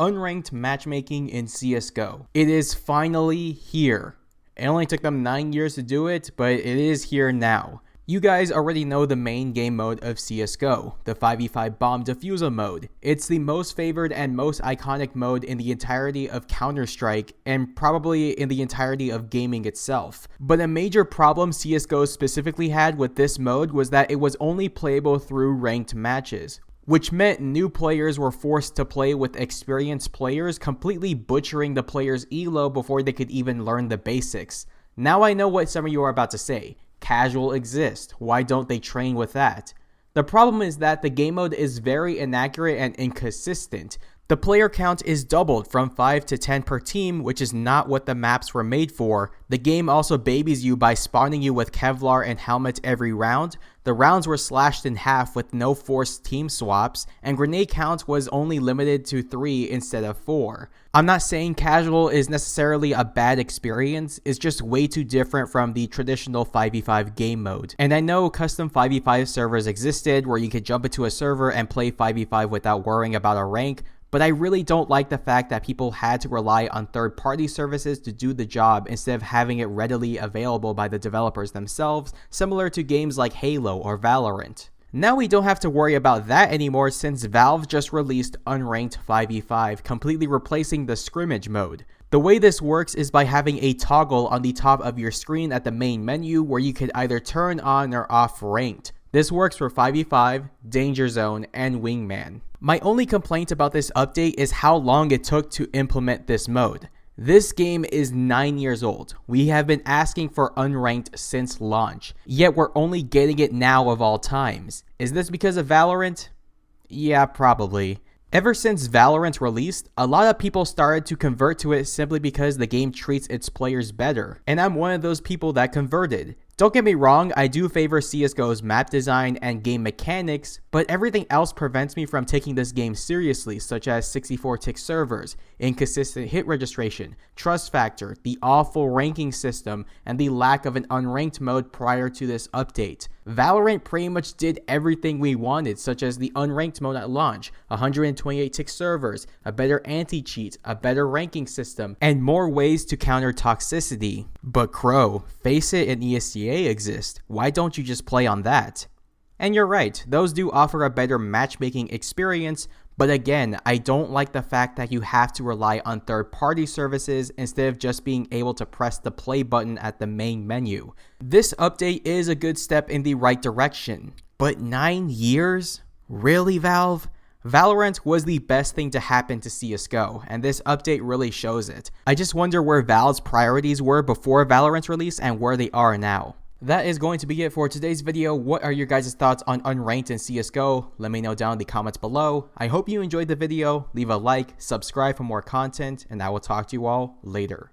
Unranked matchmaking in CSGO. It is finally here. It only took them 9 years to do it, but it is here now. You guys already know the main game mode of CSGO, the 5v5 bomb defusal mode. It's the most favored and most iconic mode in the entirety of Counter-Strike and probably in the entirety of gaming itself. But a major problem CSGO specifically had with this mode was that it was only playable through ranked matches, which meant new players were forced to play with experienced players, completely butchering the player's elo before they could even learn the basics. Now I know what some of you are about to say. Casual exists. Why don't they train with that? The problem is that the game mode is very inaccurate and inconsistent. The player count is doubled from 5 to 10 per team, which is not what the maps were made for. The game also babies you by spawning you with Kevlar and helmet every round. The rounds were slashed in half with no forced team swaps, and grenade count was only limited to 3 instead of 4. I'm not saying casual is necessarily a bad experience, it's just way too different from the traditional 5v5 game mode. And I know custom 5v5 servers existed where you could jump into a server and play 5v5 without worrying about a rank, but I really don't like the fact that people had to rely on third-party services to do the job instead of having it readily available by the developers themselves, similar to games like Halo or Valorant. Now we don't have to worry about that anymore since Valve just released Unranked 5v5, completely replacing the scrimmage mode. The way this works is by having a toggle on the top of your screen at the main menu where you could either turn on or off ranked. This works for 5v5, Danger Zone, and Wingman. My only complaint about this update is how long it took to implement this mode. This game is 9 years old. We have been asking for Unranked since launch, yet we're only getting it now of all times. Is this because of Valorant? Yeah, probably. Ever since Valorant released, a lot of people started to convert to it simply because the game treats its players better, and I'm one of those people that converted. Don't get me wrong, I do favor CSGO's map design and game mechanics, but everything else prevents me from taking this game seriously, such as 64-tick servers, inconsistent hit registration, trust factor, the awful ranking system, and the lack of an unranked mode prior to this update. Valorant pretty much did everything we wanted, such as the unranked mode at launch, 128-tick servers, a better anti-cheat, a better ranking system, and more ways to counter toxicity. But Crow, Faceit and ESTA exist. Why don't you just play on that? And you're right, those do offer a better matchmaking experience, but again, I don't like the fact that you have to rely on third-party services instead of just being able to press the play button at the main menu. This update is a good step in the right direction, but 9 years? Really, Valve? Valorant was the best thing to happen to CSGO, and this update really shows it. I just wonder where Valve's priorities were before Valorant's release and where they are now. That is going to be it for today's video. What are your guys' thoughts on Unranked and CSGO? Let me know down in the comments below. I hope you enjoyed the video. Leave a like, subscribe for more content, and I will talk to you all later.